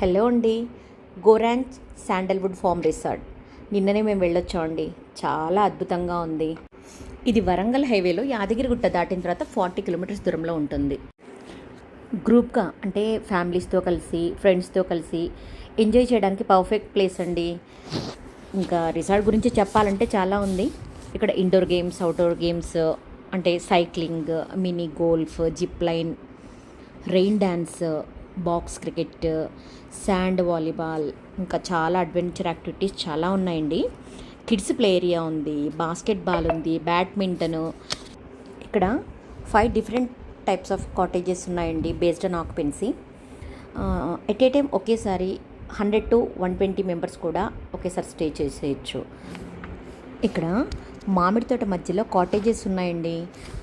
Hello అండి. గోరాంజ్ sandalwood form resort నిన్ననే మేము వెళ్ళొచ్చామండి. చాలా అద్భుతంగా ఉంది. ఇది వరంగల్ హైవేలో యాదగిరిగుట్ట దాటిన తర్వాత 40 కిలోమీటర్స్ దూరంలో ఉంటుంది. గ్రూప్గా అంటే ఫ్యామిలీస్తో కలిసి ఫ్రెండ్స్తో కలిసి ఎంజాయ్ చేయడానికి పర్ఫెక్ట్ ప్లేస్ అండి. ఇంకా రిసార్ట్ గురించి చెప్పాలంటే చాలా ఉంది. ఇక్కడ ఇండోర్ గేమ్స్, అవుట్డోర్ గేమ్స్ అంటే cycling, mini golf, zip line, rain dance, box cricket, sand volleyball, ఇంకా చాలా అడ్వెంచర్ యాక్టివిటీస్ చాలా ఉన్నాయండి. కిడ్స్ ప్లే ఏరియా ఉంది, బాస్కెట్బాల్ ఉంది, బ్యాడ్మింటన్. ఇక్కడ 5 డిఫరెంట్ టైప్స్ ఆఫ్ కాటేజెస్ ఉన్నాయండి based on occupancy. At a time ఒకేసారి 100 to 120 మెంబర్స్ కూడా ఒకేసారి స్టే చేసేయచ్చు. ఇక్కడ మామిడి తోట మధ్యలో కాటేజెస్ ఉన్నాయండి.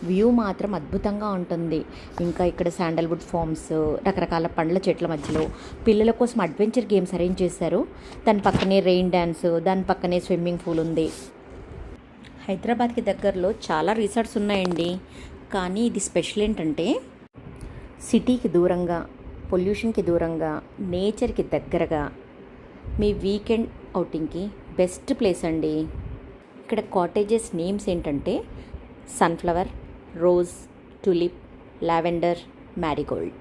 వ్యూ మాత్రం అద్భుతంగా ఉంటుంది. ఇంకా ఇక్కడ శాండల్వుడ్ ఫామ్స్, రకరకాల పండ్ల చెట్ల మధ్యలో పిల్లల కోసం అడ్వెంచర్ గేమ్స్ అరేంజ్ చేశారు. దాని పక్కనే రెయిన్ డ్యాన్స్, దాని పక్కనే స్విమ్మింగ్ పూల్ ఉంది. హైదరాబాద్కి దగ్గరలో చాలా రిసార్ట్స్ ఉన్నాయండి. కానీ ఇది స్పెషల్ ఏంటంటే సిటీకి దూరంగా, పొల్యూషన్కి దూరంగా, నేచర్కి దగ్గరగా మీ వీకెండ్ అవుటింగ్కి బెస్ట్ ప్లేస్ అండి. ఇక్కడ కాటేజెస్ నేమ్స్ ఏంటంటే sunflower, rose, tulip, lavender, Marie Gold.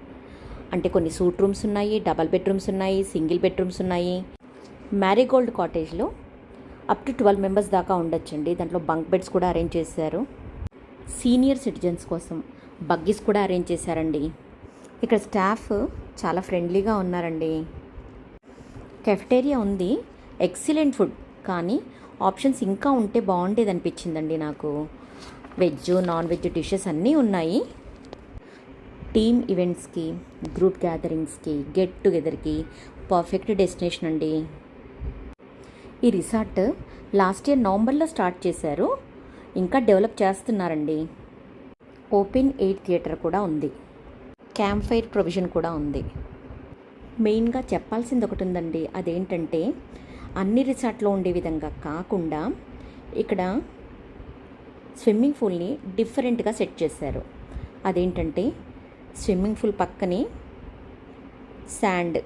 అంటే కొన్ని సూట్ రూమ్స్ ఉన్నాయి, డబల్ బెడ్రూమ్స్ ఉన్నాయి, సింగిల్ బెడ్రూమ్స్ ఉన్నాయి. మ్యారీగోల్డ్ కాటేజ్లో అప్ టు 12 మెంబర్స్ దాకా ఉండొచ్చండి. దాంట్లో బంక్ బెడ్స్ కూడా అరేంజ్ చేశారు. సీనియర్ సిటిజన్స్ కోసం బగ్గీస్ కూడా అరేంజ్ చేశారండి. ఇక్కడ స్టాఫ్ చాలా ఫ్రెండ్లీగా ఉన్నారండి. కెఫెటేరియా ఉంది, ఎక్సలెంట్ ఫుడ్. కానీ ఆప్షన్స్ ఇంకా ఉంటే బాగుండేది అనిపించిందండి నాకు. వెజ్, నాన్ వెజ్ డిషెస్ అన్నీ ఉన్నాయి. టీమ్ ఈవెంట్స్కి, గ్రూప్ గ్యాదరింగ్స్కి, గెట్ టుగెదర్కి పర్ఫెక్ట్ డెస్టినేషన్ అండి. ఈ రిసార్ట్ లాస్ట్ ఇయర్ నవంబర్లో స్టార్ట్ చేశారు. ఇంకా డెవలప్ చేస్తున్నారండి. ఓపెన్ ఎయిర్ థియేటర్ కూడా ఉంది. క్యాంప్ ఫైర్ ప్రొవిజన్ కూడా ఉంది. మెయిన్గా చెప్పాల్సింది ఒకటి ఉందండి. అదేంటంటే అన్ని రిసార్ట్లో ఉండే విధంగా కాకుండా ఇక్కడ స్విమ్మింగ్ పూల్ని డిఫరెంట్గా సెట్ చేశారు. అదేంటంటే స్విమ్మింగ్ పూల్ పక్కనే శాండ్,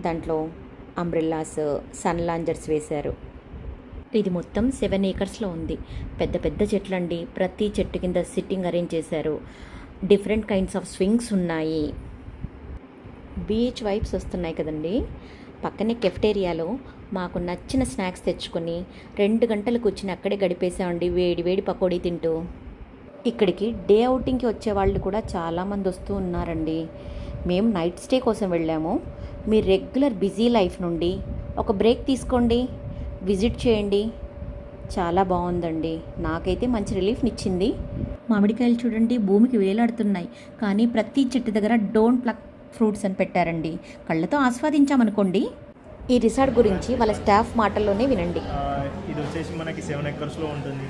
దాంట్లో అంబ్రెల్లాస్, సన్ లాంజర్స్ వేశారు. ఇది మొత్తం 7 ఏకర్స్లో ఉంది. పెద్ద పెద్ద చెట్లండి. ప్రతి చెట్టు కింద సిట్టింగ్ అరేంజ్ చేశారు. డిఫరెంట్ కైండ్స్ ఆఫ్ స్వింగ్స్ ఉన్నాయి. బీచ్ వైబ్స్ వస్తున్నాయి కదండి. పక్కనే కెఫెటేరియాలో మాకు నచ్చిన స్నాక్స్ తెచ్చుకొని 2 గంటలు కూర్చుని అక్కడే గడిపేసామండి, వేడి వేడి పకోడీ తింటూ. ఇక్కడికి డే అవుటింగ్కి వచ్చే వాళ్ళు కూడా చాలామంది వస్తూ ఉన్నారండి. మేము నైట్ స్టే కోసం వెళ్ళాము. మీ రెగ్యులర్ బిజీ లైఫ్ నుండి ఒక బ్రేక్ తీసుకోండి, విజిట్ చేయండి. చాలా బాగుందండి. నాకైతే మంచి రిలీఫ్నిచ్చింది. మామిడికాయలు చూడండి, భూమికి వేలాడుతున్నాయి. కానీ ప్రతి చెట్టు దగ్గర డోంట్ ప్లక్ ఫ్రూట్స్ అని పెట్టారండి. కళ్ళతో ఆస్వాదించామనుకోండి. ఈ రిసార్ట్ గురించి వాళ్ళ స్టాఫ్ మాటల్లోనే వినండి. ఇది వచ్చేసి మనకి 7 ఎకర్స్లో ఉంటుంది.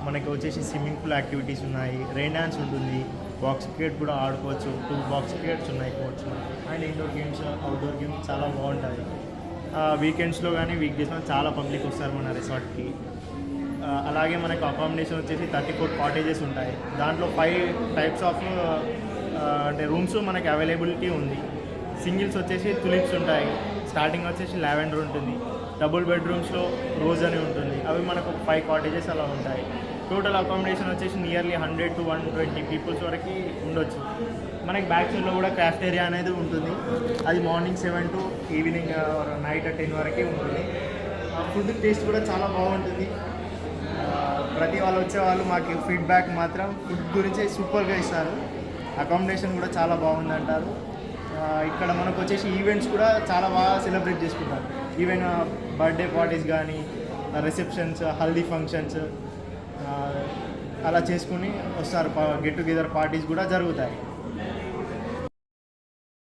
మనకి వచ్చేసి స్విమ్మింగ్ పూల్ యాక్టివిటీస్ ఉన్నాయి, రెయిన్ డ్యాన్స్ ఉంటుంది, బాక్స్ క్రికెట్ కూడా ఆడుకోవచ్చు. 2 బాక్స్ క్రికెట్స్ ఉన్నాయి courts. And indoor games, outdoor games చాలా బాగుంటాయి. వీకెండ్స్లో కానీ వీక్డేస్లో చాలా పబ్లిక్ వస్తారు మన రిసార్ట్కి. అలాగే మనకు అకామిడేషన్ వచ్చేసి 34 కాటేజెస్ ఉంటాయి. దాంట్లో 5 టైప్స్ ఆఫ్ అంటే రూమ్స్ మనకి అవైలబిలిటీ ఉంది. సింగిల్స్ వచ్చేసి తులిప్స్ ఉంటాయి, స్టార్టింగ్ వచ్చేసి లావెండర్ ఉంటుంది, డబుల్ బెడ్రూమ్స్లో రోజ్ అని ఉంటుంది. అవి మనకు 5 కాటేజెస్ అలా ఉంటాయి. టోటల్ అకామిడేషన్ వచ్చేసి నియర్లీ 100 to 120 పీపుల్స్ వరకు ఉండొచ్చు. మనకి బ్యాక్ సైడ్లో కూడా క్యాఫ్టేరియా అనేది ఉంటుంది. అది మార్నింగ్ 7 to ఈవినింగ్ నైట్ 10 వరకు ఉంటుంది. ఫుడ్ టేస్ట్ కూడా చాలా బాగుంటుంది. ప్రతి వాళ్ళు వచ్చేవాళ్ళు మాకు ఫీడ్బ్యాక్ మాత్రం ఫుడ్ గురించి సూపర్గా ఇస్తారు. అకామిడేషన్ కూడా చాలా బాగుంది అంటారు. ఇక్కడ మనకు వచ్చేసి ఈవెంట్స్ కూడా చాలా బాగా సెలబ్రేట్ చేసుకుంటారు. ఈవెన్ బర్త్డే పార్టీస్ కానీ, రిసెప్షన్స్, హల్దీ ఫంక్షన్స్ అలా చేసుకుని వస్తారు. గెట్ టుగెదర్ పార్టీస్ కూడా జరుగుతాయి.